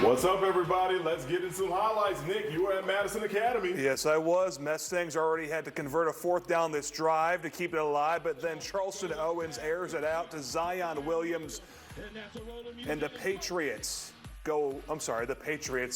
What's up, everybody? Let's get into some highlights. Nick, you were at Madison Academy. Yes, I was. Mustangs already had to convert a fourth down this drive to keep it alive, but then Charleston Owens airs it out to Zion Williams, and the Patriots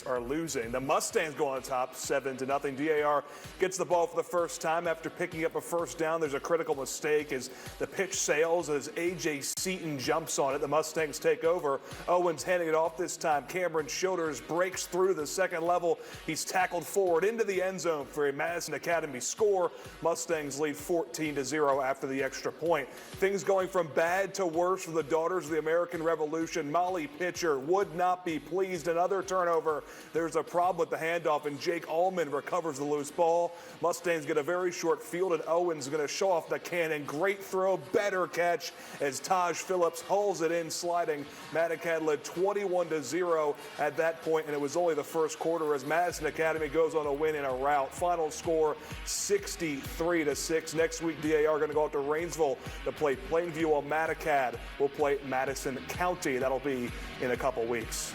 are losing. The Mustangs go on top 7-0. DAR gets the ball for the first time after picking up a first down. There's a critical mistake as the pitch sails as A.J. Seaton jumps on it. The Mustangs take over. Owens handing it off this time. Cameron Shoulders breaks through the second level. He's tackled forward into the end zone for a Madison Academy score. Mustangs lead 14-0 after the extra point. Things going from bad to worse for the Daughters of the American Revolution. Molly Pitcher would not be pleased. Another turnover. There's a problem with the handoff, and Jake Allman recovers the loose ball. Mustangs get a very short field, and Owens is going to show off the cannon. Great throw, better catch as Taj Phillips hauls it in, sliding. Madison led 21-0 at that point, and it was only the first quarter as Madison Academy goes on a win in a rout. Final score 63-6. Next week, DAR going to go out to Rainsville to play Plainview, while Madacad will play Madison County. That'll be in a couple weeks.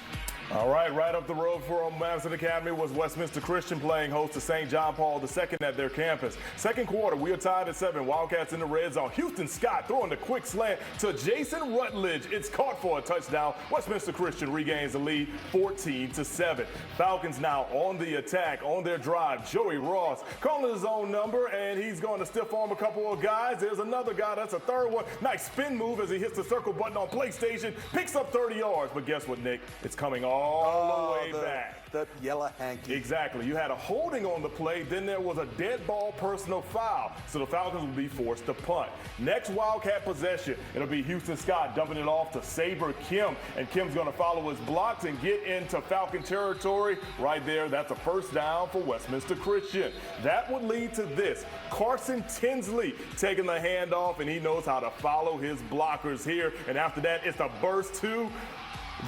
All right, right up the road from Madison Academy was Westminster Christian playing host to St. John Paul II at their campus. Second quarter, we are tied at 7. Wildcats in the red zone. Houston Scott throwing the quick slant to Jason Rutledge. It's caught for a touchdown. Westminster Christian regains the lead 14-7. Falcons now on the attack, on their drive. Joey Ross calling his own number, and he's going to stiff arm a couple of guys. There's another guy. That's a third one. Nice spin move as he hits the circle button on PlayStation. Picks up 30 yards. But guess what, Nick? It's coming all the way back. The yellow hanky. Exactly. You had a holding on the play, then there was a dead ball personal foul. So the Falcons will be forced to punt. Next Wildcat possession, it'll be Houston Scott dumping it off to Saber Kim. And Kim's going to follow his blocks and get into Falcon territory. Right there, that's a first down for Westminster Christian. That would lead to this. Carson Tinsley taking the handoff, and he knows how to follow his blockers here. And after that, it's a burst to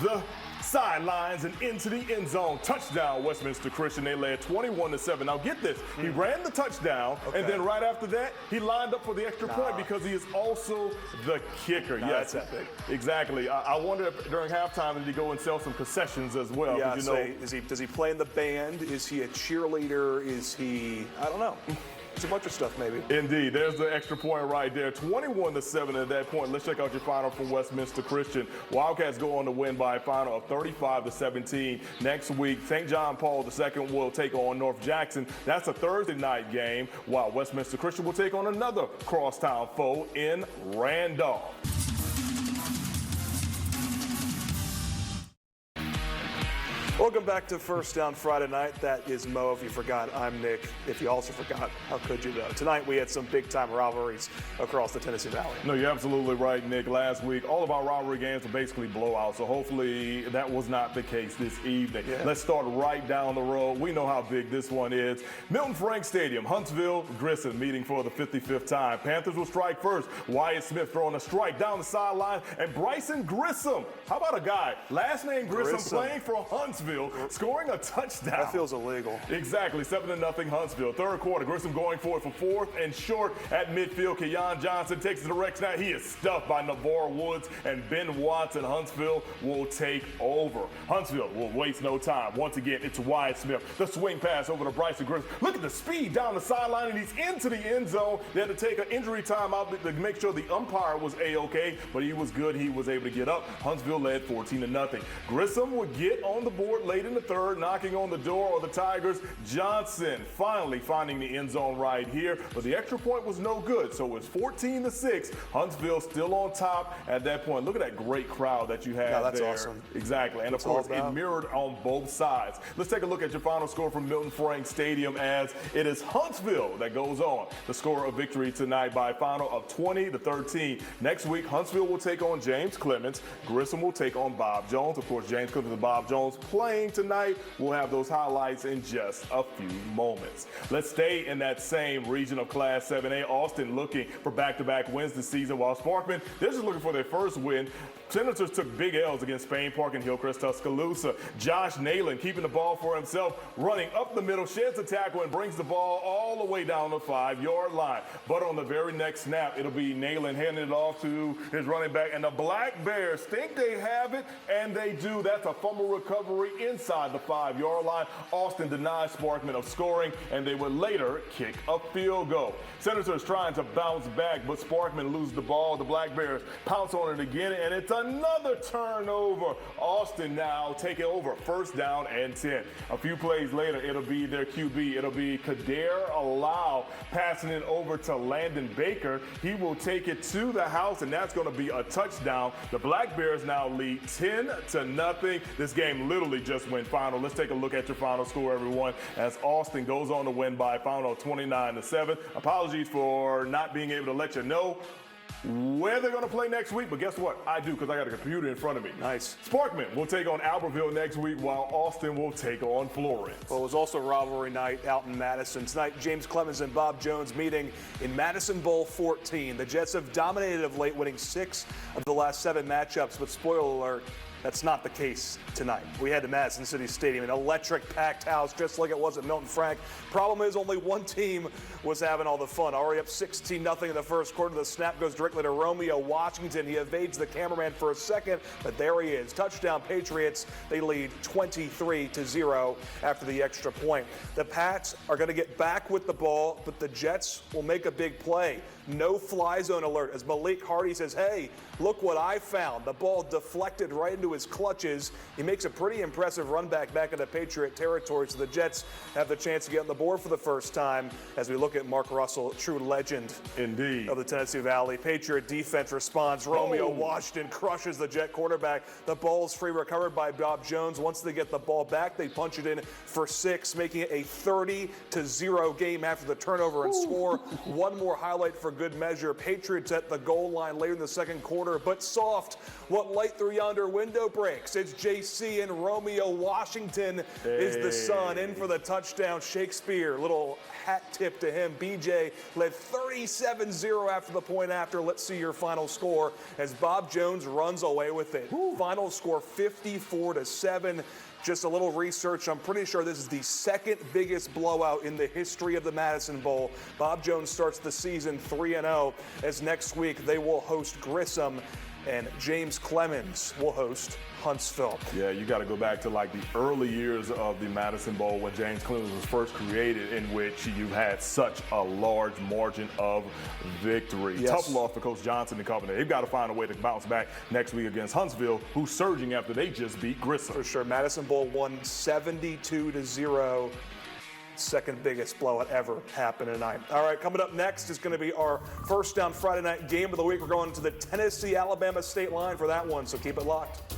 the sidelines and into the end zone. Touchdown, Westminster Christian. They led 21-7. Now get this. He ran the touchdown, and then right after that, he lined up for the extra point because he is also the kicker. Yes, that's epic. Exactly. I wonder if during halftime, did he go and sell some concessions as well? Yeah, does he play in the band? Is he a cheerleader? Is he, I don't know. It's a bunch of stuff, maybe. Indeed. There's the extra point right there. 21-7 at that point. Let's check out your final from Westminster Christian. Wildcats go on to win by a final of 35-17. Next week, St. John Paul II will take on North Jackson. That's a Thursday night game, while Westminster Christian will take on another crosstown foe in Randolph. Welcome back to First Down Friday night. That is Mo. If you forgot, I'm Nick. If you also forgot, how could you though? Tonight we had some big-time rivalries across the Tennessee Valley. No, you're absolutely right, Nick. Last week, all of our rivalry games were basically blowouts, so hopefully that was not the case this evening. Yeah. Let's start right down the road. We know how big this one is. Milton Frank Stadium, Huntsville, Grissom meeting for the 55th time. Panthers will strike first. Wyatt Smith throwing a strike down the sideline, and Bryson Grissom. How about a guy, last name Grissom. Playing for Huntsville, scoring a touchdown. That feels illegal. Exactly, 7-0 Huntsville. Third quarter, Grissom going for it for fourth and short at midfield. Keon Johnson takes the direct snap. He is stuffed by Navarre Woods and Ben Watson. Huntsville will take over. Huntsville will waste no time. Once again, it's Wyatt Smith. The swing pass over to Bryson Grissom. Look at the speed down the sideline, and he's into the end zone. They had to take an injury timeout to make sure the umpire was A-OK, but he was good. He was able to get up. Huntsville led 14-0. Grissom would get on the board late in the third, knocking on the door of the Tigers. Johnson finally finding the end zone right here, but the extra point was no good, so it's 14-6. Huntsville still on top at that point. Look at that great crowd that you had there. That's awesome. Exactly, and of course, it mirrored on both sides. Let's take a look at your final score from Milton Frank Stadium, as it is Huntsville that goes on the score of victory tonight by a final of 20-13. Next week, Huntsville will take on James Clemens. Grissom will take on Bob Jones. Of course, James Clemens and Bob Jones playing tonight. We'll have those highlights in just a few moments. Let's stay in that same region of Class 7A. Austin looking for back-to-back wins this season, while Sparkman, they're just looking for their first win. Senators took big L's against Spain Park and Hillcrest Tuscaloosa. Josh Nalen keeping the ball for himself, running up the middle, sheds a tackle, and brings the ball all the way down the 5-yard line. But on the very next snap, it'll be Nalen handing it off to his running back, and the Black Bears think they have it, and they do. That's a fumble recovery inside the 5-yard line. Austin denies Sparkman of scoring, and they would later kick a field goal. Senators trying to bounce back, but Sparkman loses the ball. The Black Bears pounce on it again, and it's another turnover. Austin now taking over, first down and 10. A few plays later, it'll be their QB. It'll be Kader Allow passing it over to Landon Baker. He will take it to the house, and that's going to be a touchdown. The Black Bears now lead 10-0. This game literally just went final. Let's take a look at your final score, everyone, as Austin goes on to win by a final of 29-7. Apologies for not being able to let you know where they're going to play next week, but guess what? I do, because I got a computer in front of me. Nice. Sparkman will take on Albertville next week, while Austin will take on Florence. Well, it was also rivalry night out in Madison. Tonight, James Clemens and Bob Jones meeting in Madison Bowl 14. The Jets have dominated of late, winning 6 of the last 7 matchups, but spoiler alert, that's not the case tonight. We head to Madison City Stadium, an electric packed house just like it was at Milton Frank. Problem is only one team was having all the fun. Already up 16-0 in the first quarter. The snap goes directly to Romeo Washington. He evades the cameraman for a second, but there he is. Touchdown Patriots. They lead 23-0 after the extra point. The Pats are going to get back with the ball, but the Jets will make a big play. No fly zone alert as Malik Hardy says, hey, look what I found. The ball deflected right into his clutches. He makes a pretty impressive run back into Patriot territory, so the Jets have the chance to get on the board for the first time as we look at Mark Russell, true legend indeed of the Tennessee Valley. Patriot defense responds. Romeo Washington crushes the Jet quarterback. The ball's free, recovered by Bob Jones. Once they get the ball back, they punch it in for 6, making it a 30-0 game after the turnover and score. One more highlight for good measure. Patriots at the goal line later in the second quarter, but soft. What light through yonder window breaks? It's JC, and Romeo Washington is the son. In for the touchdown. Shakespeare, little hat tip to him. BJ led 37-0 after the point after. Let's see your final score as Bob Jones runs away with it. Final score 54-7. Just a little research. I'm pretty sure this is the second biggest blowout in the history of the Madison Bowl. Bob Jones starts the season 3-0 as next week they will host Grissom and James Clemens will host Huntsville. Yeah, you got to go back to like the early years of the Madison Bowl when James Clemens was first created, in which you had such a large margin of victory. Yes. Tough loss for Coach Johnson and company. They've got to find a way to bounce back next week against Huntsville, who's surging after they just beat Grissom. For sure. Madison Bowl won 72-0. Second biggest blowout ever happened tonight. All right, coming up next is going to be our first down Friday night game of the week. We're going to the Tennessee-Alabama state line for that one, so keep it locked.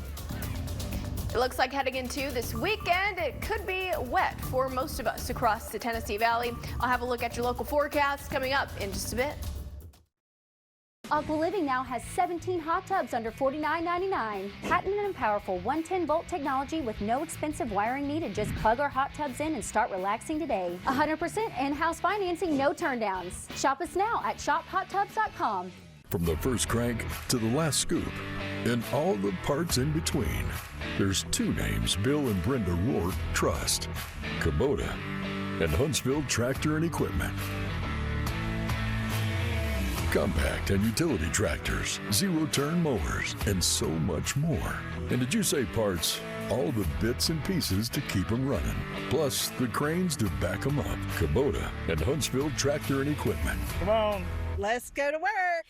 It looks like heading into this weekend, it could be wet for most of us across the Tennessee Valley. I'll have a look at your local forecast coming up in just a bit. Aqua Living now has 17 hot tubs under $49.99. Patented and powerful 110-volt technology with no expensive wiring needed. Just plug our hot tubs in and start relaxing today. 100% in-house financing, no turndowns. Shop us now at shophottubs.com. From the first crank to the last scoop and all the parts in between, there's 2 names Bill and Brenda Rourke trust: Kubota and Huntsville Tractor and Equipment. Compact and utility tractors, zero-turn mowers, and so much more. And did you say parts? All the bits and pieces to keep them running. Plus the cranes to back them up. Kubota and Huntsville Tractor and Equipment. Come on, let's go to work.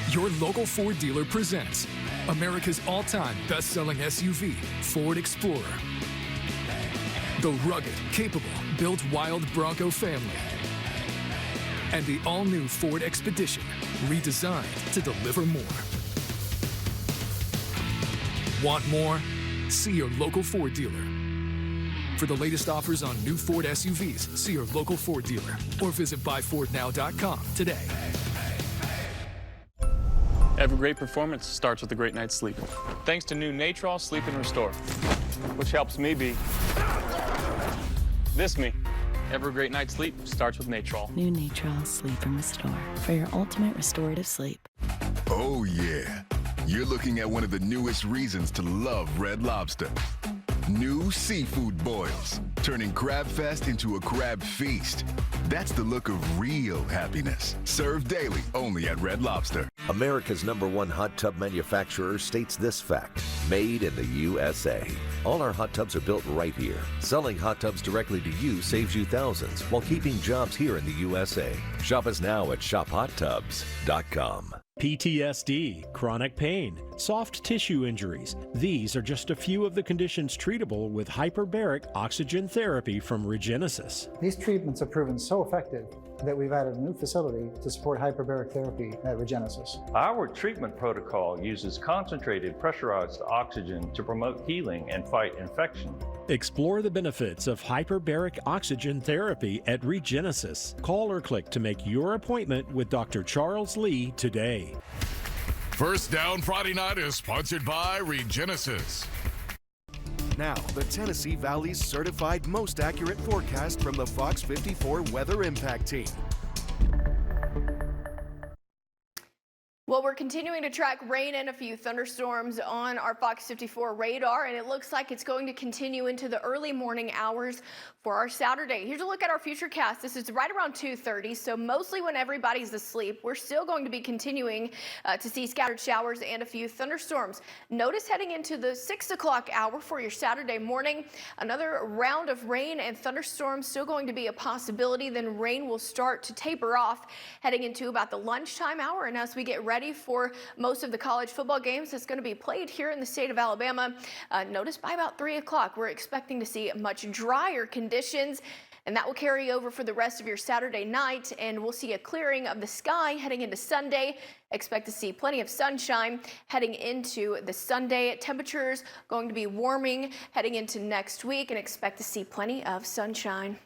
Your local Ford dealer presents America's all-time best-selling SUV, Ford Explorer. The rugged, capable, built wild Bronco family. And the all-new Ford Expedition, redesigned to deliver more. Want more? See your local Ford dealer. For the latest offers on new Ford SUVs, see your local Ford dealer or visit buyfordnow.com today. Every great performance starts with a great night's sleep. Thanks to new Natrol Sleep and Restore, which helps me be this me. Every great night's sleep starts with Natrol. New Natrol Sleep and Restore for your ultimate restorative sleep. Oh yeah, you're looking at one of the newest reasons to love Red Lobster. New seafood boils, turning Crab Fest into a crab feast. That's the look of real happiness. Served daily only at Red Lobster. America's #1 hot tub manufacturer states this fact: Made in the USA. All our hot tubs are built right here. Selling hot tubs directly to you saves you thousands while keeping jobs here in the USA. Shop us now at shophottubs.com. PTSD, chronic pain, soft tissue injuries. These are just a few of the conditions treatable with hyperbaric oxygen therapy from Regenesis. These treatments have proven so effective that we've added a new facility to support hyperbaric therapy at Regenesis. Our treatment protocol uses concentrated pressurized oxygen to promote healing and fight infection. Explore the benefits of hyperbaric oxygen therapy at Regenesis. Call or click to make your appointment with Dr. Charles Lee today. First Down Friday Night is sponsored by Regenesis. Now, the Tennessee Valley's certified most accurate forecast from the FOX54 Weather Impact Team. Well, we're continuing to track rain and a few thunderstorms on our FOX54 radar, and it looks like it's going to continue into the early morning hours for our Saturday. Here's a look at our futurecast. This is right around 2:30, so mostly when everybody's asleep. We're still going to be continuing to see scattered showers and a few thunderstorms. Notice heading into the 6 o'clock hour for your Saturday morning, another round of rain and thunderstorms still going to be a possibility. Then rain will start to taper off heading into about the lunchtime hour, and as we get ready for most of the college football games that's going to be played here in the state of Alabama. Notice by about 3 o'clock, we're expecting to see much drier conditions, and that will carry over for the rest of your Saturday night, and we'll see a clearing of the sky heading into Sunday. Expect to see plenty of sunshine heading into the Sunday. Temperatures going to be warming heading into next week, and expect to see plenty of sunshine.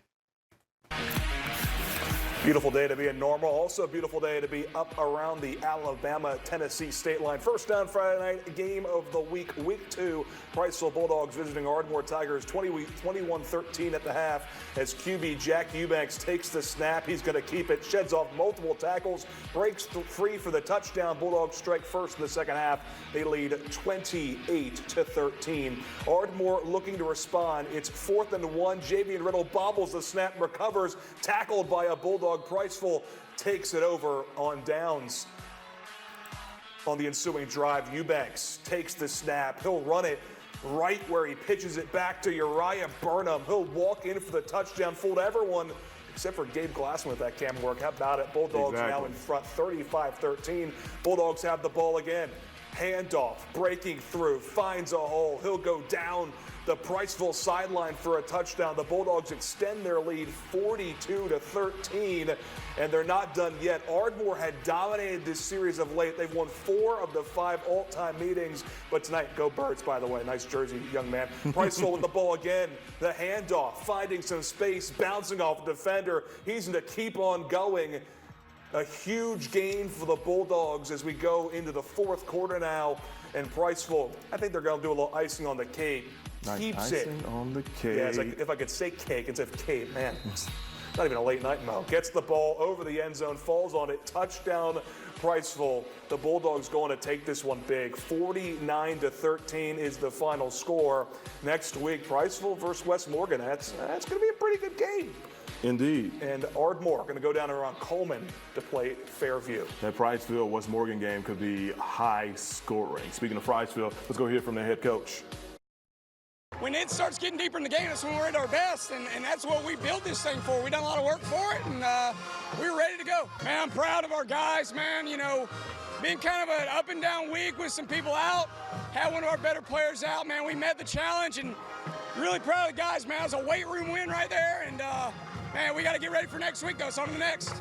Beautiful day to be in Normal. Also a beautiful day to be up around the Alabama-Tennessee state line. First Down Friday night game of the week, week 2. Priceville Bulldogs visiting Ardmore Tigers 21-13 at the half as QB Jack Eubanks takes the snap. He's going to keep it, sheds off multiple tackles, breaks free for the touchdown. Bulldogs strike first in the second half. They lead 28-13. Ardmore looking to respond. It's 4th and 1. Javian Riddle bobbles the snap and recovers, tackled by a Bulldog. Priceville takes it over on downs. On the ensuing drive, Eubanks takes the snap. He'll run it right where he pitches it back to Uriah Burnham. He'll walk in for the touchdown, fooled everyone except for Gabe Glassman with that cam work. How about it? Bulldogs now in front, 35-13. Bulldogs have the ball again. Handoff, breaking through, finds a hole. He'll go down the Priceville sideline for a touchdown. The Bulldogs extend their lead 42-13, and they're not done yet. Ardmore had dominated this series of late. They've won 4 of the 5 all-time meetings, but tonight, go Birds, by the way. Nice jersey, young man. Priceville with the ball again. The handoff, finding some space, bouncing off the defender. He's going to keep on going. A huge gain for the Bulldogs as we go into the 4th quarter now. And Priceville, I think they're going to do a little icing on the cake. Keeps it. Icing on the cake. Yeah, it's like if I could say cake instead of cake, man. It's not even a late night mo. Gets the ball over the end zone, falls on it, touchdown Priceville. The Bulldogs going to take this one big. 49-13 is the final score. Next week, Priceville versus West Morgan. That's going to be a pretty good game. Indeed. And Ardmore going to go down around Coleman to play Fairview. That Priceville West Morgan game could be high scoring. Speaking of Priceville, let's go hear from the head coach. When it starts getting deeper in the game, that's when we're at our best, and that's what we built this thing for. We done a lot of work for it, and we were ready to go. Man, I'm proud of our guys, man. You know, been kind of an up and down week with some people out. Had one of our better players out, man. We met the challenge, and really proud of the guys, man. It was a weight room win right there, and man, we got to get ready for next week, though. So on to the next.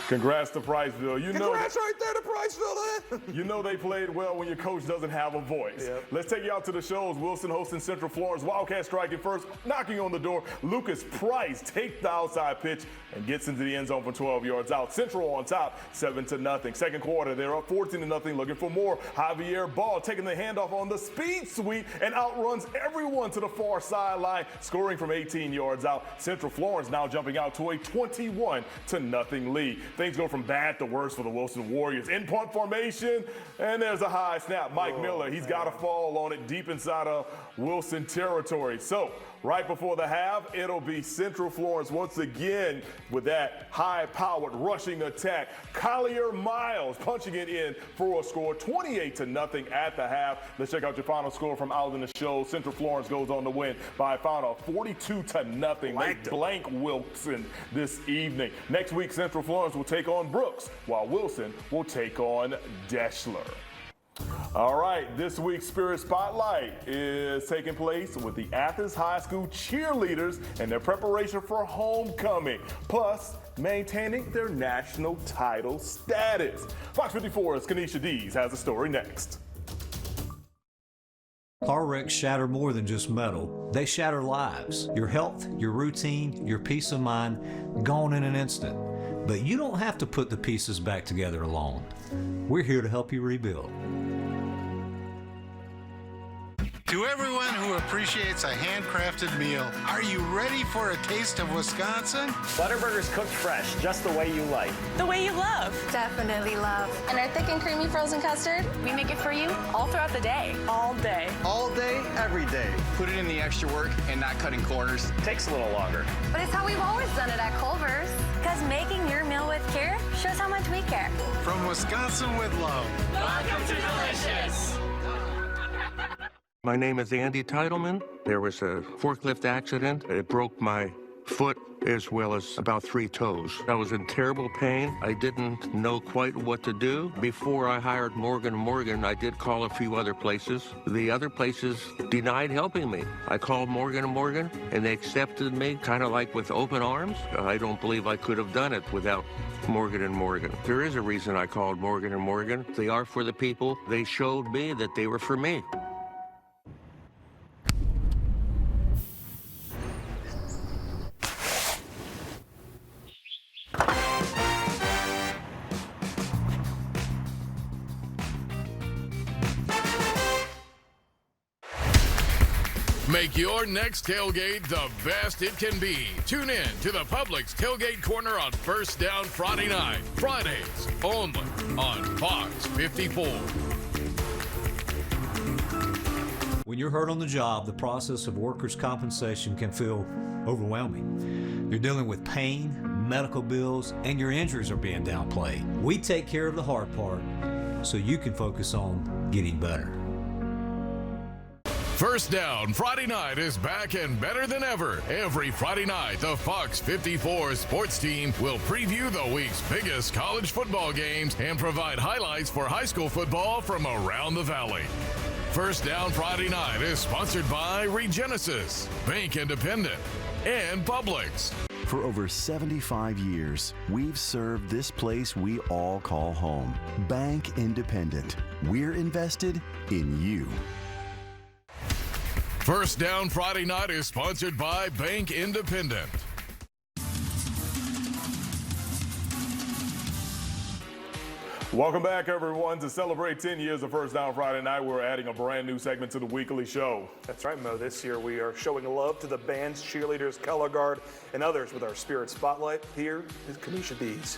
Congrats to Priceville. Congrats right there to Priceville, You know they played well when your coach doesn't have a voice. Yep. Let's take you out to the shows. Wilson hosting Central Florence. Wildcats striking first, knocking on the door. Lucas Price takes the outside pitch and gets into the end zone for 12 yards out. Central on top, 7-0. Second quarter, they're up 14-0, looking for more. Javier Ball taking the handoff on the speed sweep and outruns everyone to the far sideline, scoring from 18 yards out. Central Florence now jumping out to a 21-0 lead. Things go from bad to worse for the Wilson Warriors. In punt formation, and there's a high snap. Mike Miller, he's got a fall on it deep inside of Wilson territory. So Right before the half, it'll be Central Florence once again with that high-powered rushing attack. Collier Miles punching it in for a score 28-0 at the half. Let's check out your final score from out in the show. Central Florence goes on to win by a final 42-0. They blank Wilson this evening. Next week, Central Florence will take on Brooks, while Wilson will take on Deschler. All right, this week's Spirit Spotlight is taking place with the Athens High School cheerleaders and their preparation for homecoming, plus maintaining their national title status. Fox 54's Kanisha Dees has the story next. Car wrecks shatter more than just metal. They shatter lives. Your health, your routine, your peace of mind, gone in an instant. But you don't have to put the pieces back together alone. We're here to help you rebuild. To everyone who appreciates a handcrafted meal, are you ready for a taste of Wisconsin? Butterburger's cooked fresh, just the way you like. The way you love. Definitely love. And our thick and creamy frozen custard, we make it for you all throughout the day. All day. All day, every day. Put it in the extra work and not cutting corners. Takes a little longer. But it's how we've always done it at Culver's. Because making your meal with care shows how much we care. From Wisconsin with love. Welcome to Delicious. My name is Andy Titleman. There was a forklift accident. It broke my foot as well as about 3 toes. I was in terrible pain. I didn't know quite what to do. Before I hired Morgan & Morgan, I did call a few other places. The other places denied helping me. I called Morgan & Morgan, and they accepted me kind of like with open arms. I don't believe I could have done it without Morgan & Morgan. There is a reason I called Morgan & Morgan. They are for the people. They showed me that they were for me. Make your next tailgate the best it can be. Tune in to the Publix Tailgate Corner on First Down Friday night. Fridays only on Fox 54. When you're hurt on the job, the process of workers' compensation can feel overwhelming. You're dealing with pain, medical bills, and your injuries are being downplayed. We take care of the hard part so you can focus on getting better. First Down Friday night is back and better than ever. Every Friday night, the Fox 54 sports team will preview the week's biggest college football games and provide highlights for high school football from around the valley. First Down Friday night is sponsored by Regenesis, Bank Independent, and Publix. For over 75 years, we've served this place we all call home. Bank Independent. We're invested in you. First Down Friday night is sponsored by Bank Independent. Welcome back, everyone. To celebrate 10 years of First Down Friday night, we're adding a brand new segment to the weekly show. That's right, Mo. This year we are showing love to the bands, cheerleaders, color guard, and others with our Spirit Spotlight. Here is Kanisha Dees.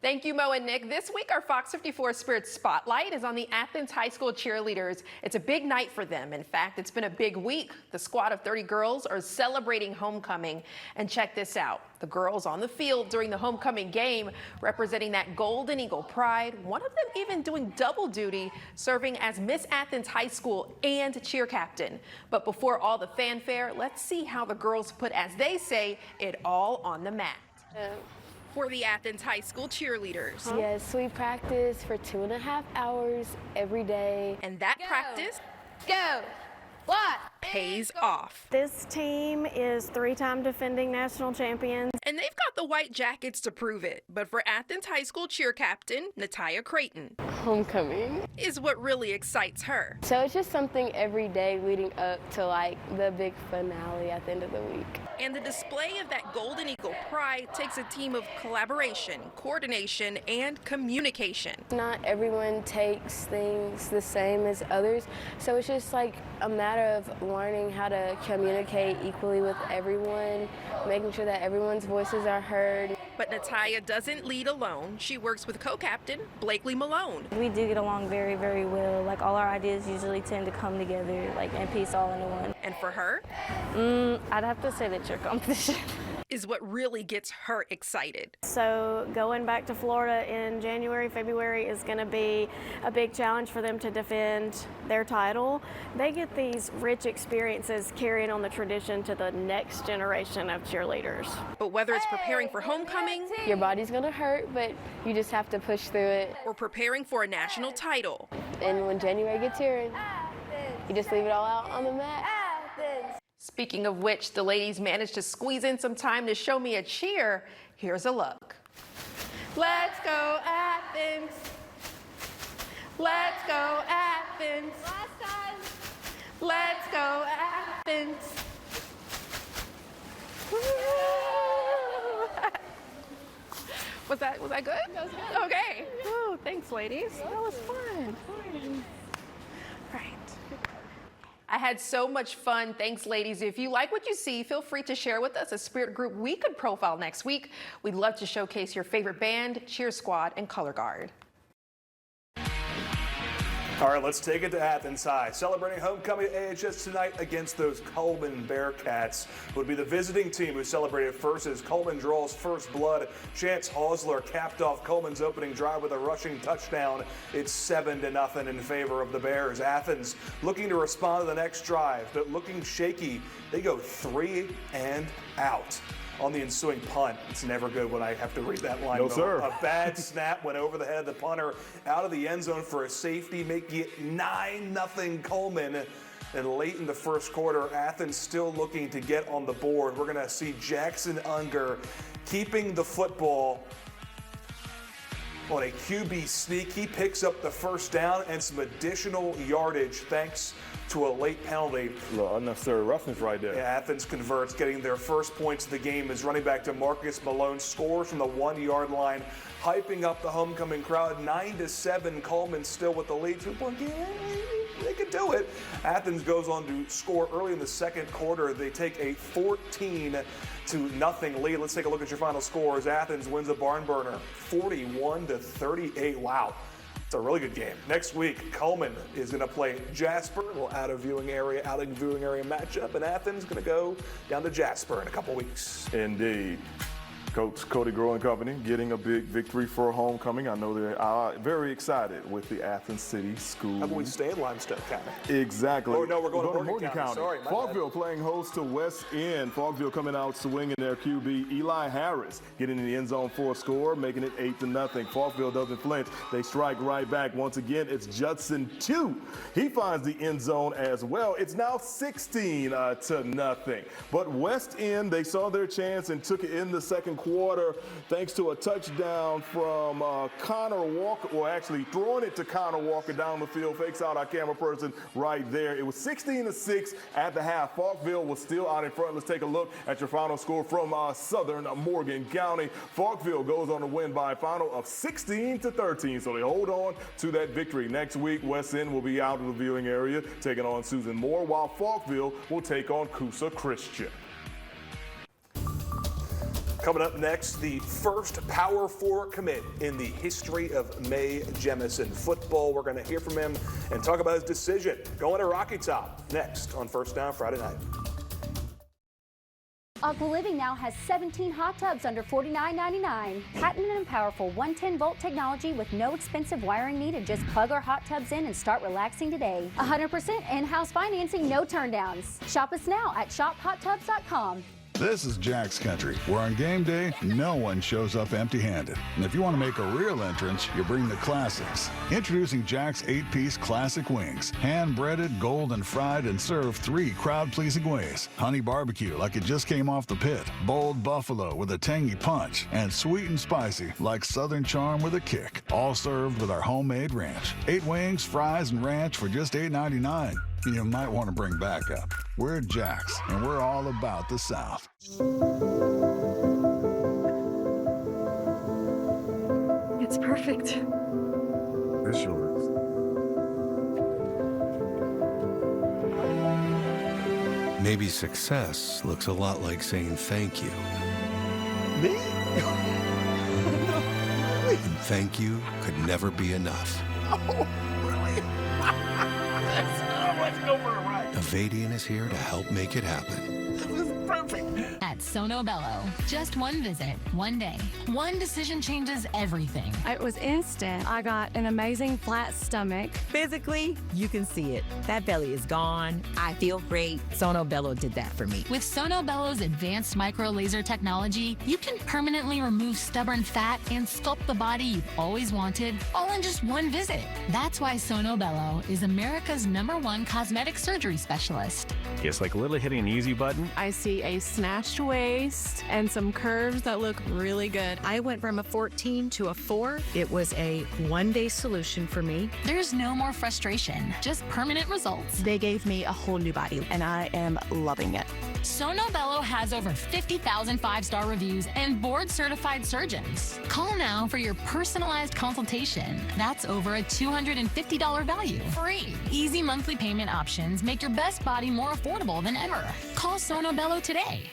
Thank you, Mo and Nick. This week, our Fox 54 Spirit Spotlight is on the Athens High School cheerleaders. It's a big night for them. In fact, it's been a big week. The squad of 30 girls are celebrating homecoming. And check this out. The girls on the field during the homecoming game representing that Golden Eagle pride. One of them even doing double duty, serving as Miss Athens High School and cheer captain. But before all the fanfare, let's see how the girls put, as they say, it all on the mat. For the Athens High School cheerleaders. Yes, we practice for 2.5 hours every day. And that practice what pays off. This team is 3-time defending national champions. And they've got the white jackets to prove it. But for Athens High School cheer captain, Natalia Creighton, homecoming is what really excites her. So it's just something every day leading up to like the big finale at the end of the week. And the display of that Golden Eagle pride takes a team of collaboration, coordination, and communication. Not everyone takes things the same as others, so it's just like a matter of learning how to communicate equally with everyone, making sure that everyone's voices are heard. But Natalia doesn't lead alone. She works with co-captain Blakely Malone. We do get along very, very well. Like, all our ideas usually tend to come together, like, and piece all into one. And for her? I'd have to say the cheer competition. Is what really gets her excited. So going back to Florida in January, February is going to be a big challenge for them to defend their title. They get these rich experiences carrying on the tradition to the next generation of cheerleaders. But whether it's preparing for homecoming, your body's going to hurt, but you just have to push through it. Or preparing for a national title. And when January gets here, you just leave it all out on the mat. Speaking of which, the ladies managed to squeeze in some time to show me a cheer. Here's a look. Let's go Athens. Let's go Athens. Last time. Let's go Athens. Was that good? That was good. Okay. Ooh, thanks, ladies. That was fun. Right. I had so much fun. Thanks, ladies. If you like what you see, feel free to share with us a spirit group we could profile next week. We'd love to showcase your favorite band, cheer squad, and color guard. All right, let's take it to Athens High. Celebrating homecoming at AHS tonight against those Coleman Bearcats. Would be the visiting team who celebrated first as Coleman draws first blood. Chance Hosler capped off Coleman's opening drive with a rushing touchdown. It's 7-0 in favor of the Bears. Athens looking to respond to the next drive, but looking shaky. They go 3 and out. On the ensuing punt, it's never good when I have to read that line. No, sir. A bad snap went over the head of the punter out of the end zone for a safety, making it 9-0 Coleman. And late in the first quarter, Athens still looking to get on the board. We're going to see Jackson Unger keeping the football on a QB sneak. He picks up the first down and some additional yardage thanks to a late penalty. A little unnecessary roughness right there. Yeah, Athens converts, getting their first points of the game as running back DeMarcus Malone scores from the 1-yard line, hyping up the homecoming crowd. 9-7, Coleman still with the lead. 2-point game, they could do it. Athens goes on to score early in the second quarter. They take a 14-0 lead. Let's take a look at your final scores. Athens wins a barn burner, 41-38. Wow. It's a really good game. Next week, Coleman is going to play Jasper. A little out of viewing area matchup, and Athens going to go down to Jasper in a couple weeks. Indeed. Coach Cody Grow and company getting a big victory for homecoming. I know they're very excited with the Athens City School. How about we stay in Limestone County? Exactly. Oh, no, we're going to Morgan County. Sorry, my Falkville playing host to West End. Falkville coming out swinging their QB, Eli Harris, getting in the end zone for a score, making it 8-0. Falkville doesn't flinch. They strike right back. Once again, it's Judson 2. He finds the end zone as well. It's now 16-0. But West End, they saw their chance and took it in the second quarter thanks to a touchdown from Connor Walker, or actually throwing it to Connor Walker down the field, fakes out our camera person right there. It was 16-6 at the half. Falkville was still out in front. Let's take a look at your final score from Southern Morgan County. Falkville goes on to win by a final of 16-13, so they hold on to that victory. Next week, West End will be out of the viewing area taking on Susan Moore, while Falkville will take on Coosa Christian. Coming up next, the first Power 4 commit in the history of Mae Jemison football. We're going to hear from him and talk about his decision going to Rocky Top next on First Down Friday night. Aqua Living now has 17 hot tubs under $49.99. Patented and powerful 110-volt technology with no expensive wiring needed. Just plug our hot tubs in and start relaxing today. 100% in-house financing, no turndowns. Shop us now at shophottubs.com. This is Jack's Country, where on game day, no one shows up empty-handed. And if you want to make a real entrance, you bring the classics. Introducing Jack's 8-piece classic wings. Hand-breaded, golden fried, and served 3 crowd-pleasing ways. Honey barbecue, like it just came off the pit. Bold buffalo with a tangy punch. And sweet and spicy, like Southern charm with a kick. All served with our homemade ranch. 8 wings, fries, and ranch for just $8.99. You might want to bring backup. We're Jack's, and we're all about the South. It's perfect. It sure is. Maybe success looks a lot like saying thank you. Me? thank you could never be enough. Oh, really? Let's go for a ride. Avadian is here to help make it happen. At Sono Bello, just one visit, one day, one decision changes everything. It was instant. I got an amazing flat stomach. Physically, you can see it. That belly is gone. I feel great. Sono Bello did that for me. With Sono Bello's advanced micro laser technology, you can permanently remove stubborn fat and sculpt the body you've always wanted, all in just one visit. That's why Sono Bello is America's #1 cosmetic surgery specialist. It's like literally hitting an easy button. I see a snatched waist and some curves that look really good. I went from a 14 to a 4. It was a one-day solution for me. There's no more frustration, just permanent results. They gave me a whole new body, and I am loving it. Sono Bello has over 50,000 5-star reviews and board-certified surgeons. Call now for your personalized consultation. That's over a $250 value. Free. Easy monthly payment options make your best body more affordable than ever. Call Sono Bello today.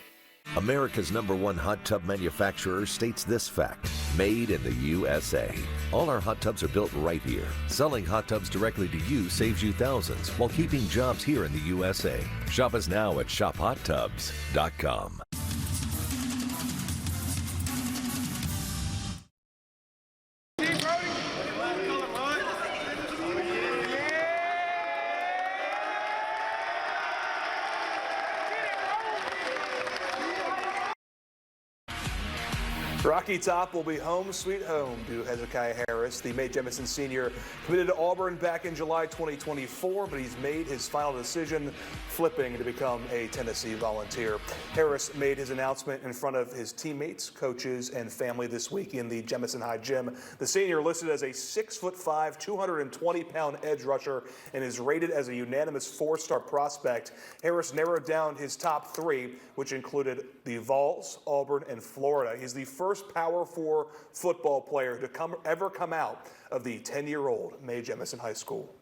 America's #1 hot tub manufacturer states this fact: made in the USA. All our hot tubs are built right here. Selling hot tubs directly to you saves you thousands while keeping jobs here in the USA. Shop us now at shophottubs.com. Rocky Top will be home sweet home to Hezekiah Harris. The Mae Jemison senior committed to Auburn back in July 2024, but he's made his final decision, flipping to become a Tennessee Volunteer. Harris made his announcement in front of his teammates, coaches, and family this week in the Jemison High Gym. The senior listed as a 6'5", 220-pound edge rusher and is rated as a unanimous 4-star prospect. Harris narrowed down his top 3, which included the Vols, Auburn, and Florida. He's the first Power 4 football player to ever come out of the 10-year-old Mae Jemison High School.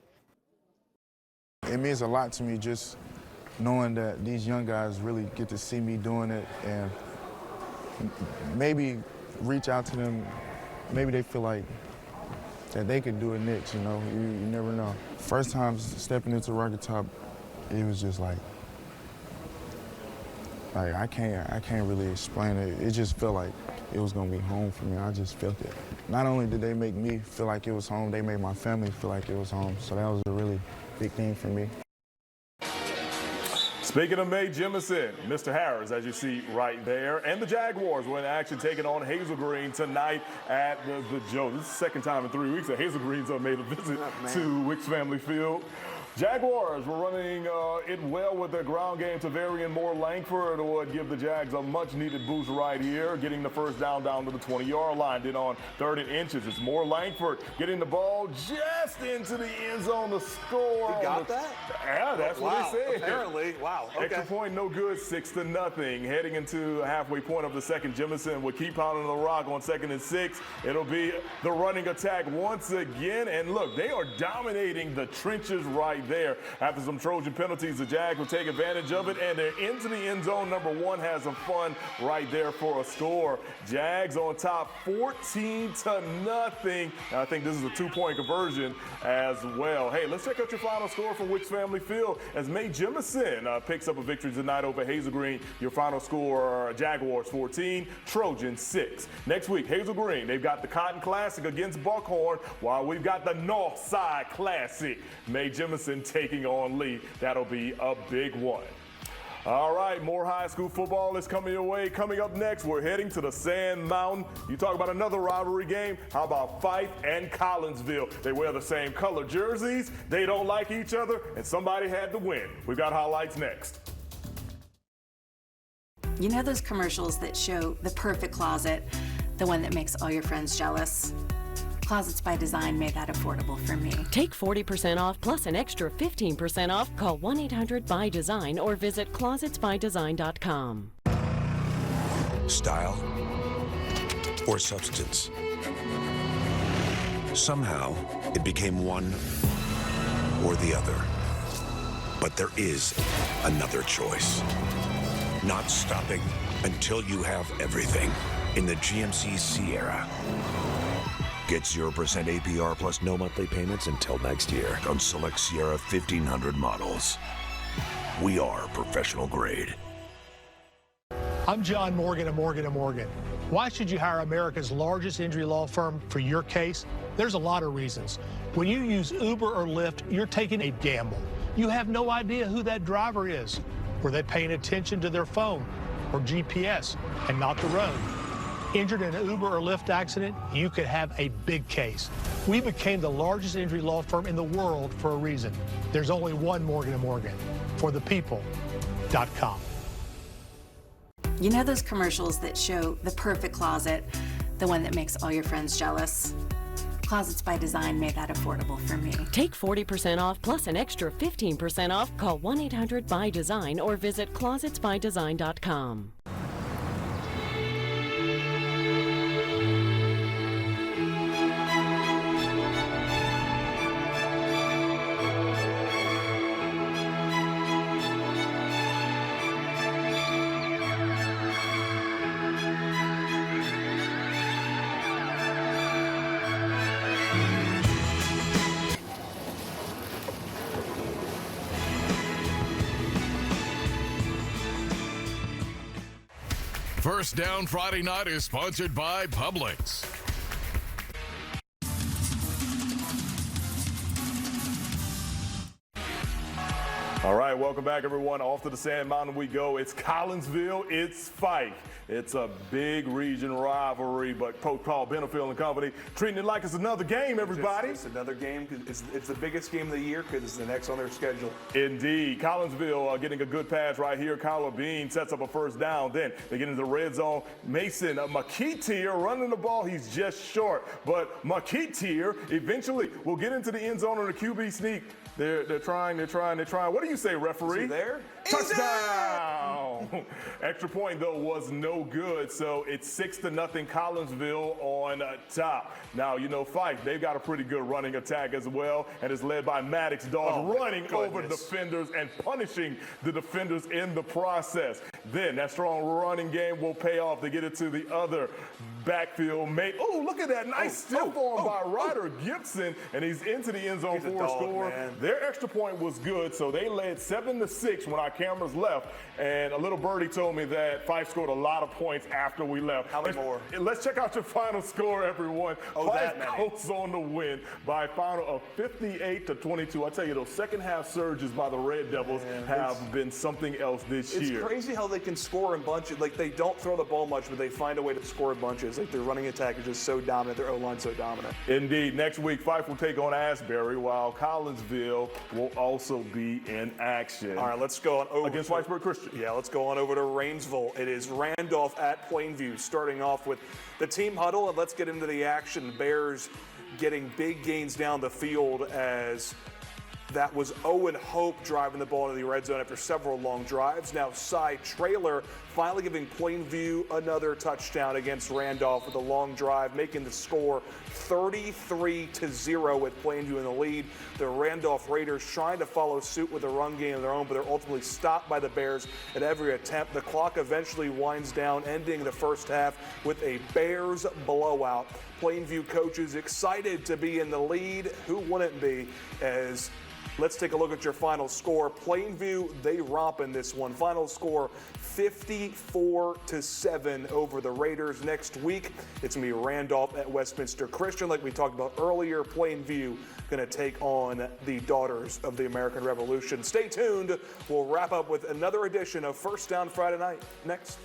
It means a lot to me just knowing that these young guys really get to see me doing it and maybe reach out to them. Maybe they feel like that they could do it next, you know. You never know. First time stepping into Rocky Top, it was just like I can't really explain it. It just felt like it was gonna be home for me. I just felt it. Not only did they make me feel like it was home, they made my family feel like it was home. So that was a really big thing for me. Speaking of Mae Jemison, Mr. Harris, as you see right there, and the Jaguars were in action taking on Hazel Green tonight at the Joe. This is the second time in 3 weeks that Hazel Green's made a visit to Wicks Family Field. Jaguars were running it well with their ground game. Tavarian Moore Langford would give the Jags a much-needed boost right here, getting the first down to the 20-yard line. Then on 3rd and inches, it's Moore Langford getting the ball just into the end zone to score. He got that? Yeah, that's what they said. Apparently, wow. Okay. Extra point, no good, 6-0. Heading into the halfway point of the second, Jemison would keep pounding the rock on 2nd and 6. It'll be the running attack once again. And look, they are dominating the trenches right there. After some Trojan penalties, the Jags will take advantage of it, and they're into the end zone. Number 1 has some fun right there for a score. Jags on top 14-0. I think this is a 2-point conversion as well. Hey, let's check out your final score from Wicks Family Field as Mae Jemison picks up a victory tonight over Hazel Green. Your final score, Jaguars 14, Trojans 6. Next week, Hazel Green, they've got the Cotton Classic against Buckhorn, while we've got the North Side Classic. Mae Jemison taking on Lee. That'll be a big one. All right, more high school football is coming your way. Coming up next, we're heading to the Sand Mountain. You talk about another rivalry game. How about Fife and Collinsville? They wear the same color jerseys. They don't like each other, and somebody had to win. We've got highlights next. You know those commercials that show the perfect closet, the one that makes all your friends jealous? Closets by Design made that affordable for me. Take 40% off plus an extra 15% off. Call 1-800-BY-DESIGN or visit closetsbydesign.com. Style or substance? Somehow, it became one or the other. But there is another choice. Not stopping until you have everything in the GMC Sierra. Get 0% APR plus no monthly payments until next year on select Sierra 1500 models. We are professional grade. I'm John Morgan of Morgan & Morgan. Why should you hire America's largest injury law firm for your case? There's a lot of reasons. When you use Uber or Lyft, you're taking a gamble. You have no idea who that driver is. Were they paying attention to their phone or GPS and not the road? Injured in an Uber or Lyft accident, you could have a big case. We became the largest injury law firm in the world for a reason. There's only one Morgan & Morgan. ForThePeople.com. You know those commercials that show the perfect closet, the one that makes all your friends jealous? Closets by Design made that affordable for me. Take 40% off plus an extra 15% off. Call 1-800-BY-DESIGN or visit closetsbydesign.com. First Down Friday Night is sponsored by Publix. All right, welcome back, everyone. Off to the Sand Mountain we go. It's Collinsville, it's Fife. It's a big region rivalry, but Coach Paul Benefield and company treating it like it's another game, everybody. It's another game. It's the biggest game of the year because it's the next on their schedule. Indeed. Collinsville getting a good pass right here. Kyler Bean sets up a first down. Then they get into the red zone. Mason McKeetier running the ball. He's just short. But McKeetier eventually will get into the end zone on the QB sneak. They're trying. What do you say, referee? Is he there? Touchdown! Extra point, though, was no good, so it's 6-0 Collinsville on top. Now, you know, Fife, they've got a pretty good running attack as well, and it's led by Maddox Dawes running over defenders and punishing the defenders in the process. Then that strong running game will pay off to get it to the other backfield mate. Oh, look at that nice stiff arm by Ryder Gibson, and he's into the end zone for a score. Their extra point was good, so they led 7-6 when our cameras left, and a little birdie told me that Fife scored a lot of points after we left. How many more? Let's check out your final score, everyone. Fife goes on the win by a final of 58-22. I tell you, those second half surges by the Red Devils have been something else this year. It's crazy how they can score in bunches. Like, they don't throw the ball much, but they find a way to score in bunches. Like, their running attack is just so dominant. Their O-line so dominant. Indeed. Next week, Fife will take on Asbury, while Collinsville will also be in action. All right, let's go on over against Whitesburg Christian. Yeah, let's go on over to Rainsville. It is Randolph at Plainview, starting off with the team huddle, and let's get into the action. Bears getting big gains down the field as that was Owen Hope driving the ball into the red zone after several long drives. Now Cy Traylor finally giving Plainview another touchdown against Randolph with a long drive, making the score 33-0 with Plainview in the lead. The Randolph Raiders trying to follow suit with a run game of their own, but they're ultimately stopped by the Bears at every attempt. The clock eventually winds down, ending the first half with a Bears blowout. Plainview coaches excited to be in the lead. Who wouldn't be? As let's take a look at your final score. Plainview, they romp in this one. Final score 54-7 over the Raiders. Next week, it's going to be Randolph at Westminster Christian. Like we talked about earlier, Plainview going to take on the Daughters of the American Revolution. Stay tuned. We'll wrap up with another edition of First Down Friday Night next.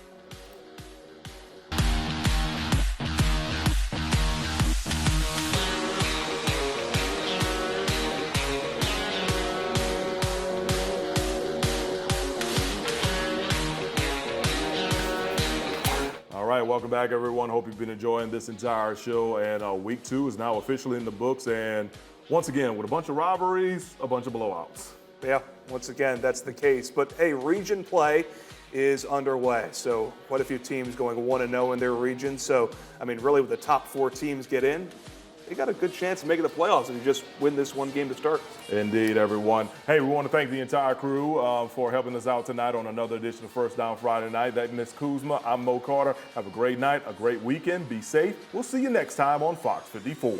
All right, welcome back, everyone. Hope you've been enjoying this entire show. And week 2 is now officially in the books. And once again, with a bunch of rivalries, a bunch of blowouts. Yeah, once again, that's the case. But hey, region play is underway. So quite a few teams going 1-0 in their region. So, I mean, really, with the top 4 teams get in, they got a good chance of making the playoffs if you just win this one game to start. Indeed, everyone. Hey, we want to thank the entire crew for helping us out tonight on another edition of First Down Friday Night. That's Miss Kuzma. I'm Mo Carter. Have a great night, a great weekend. Be safe. We'll see you next time on Fox 54.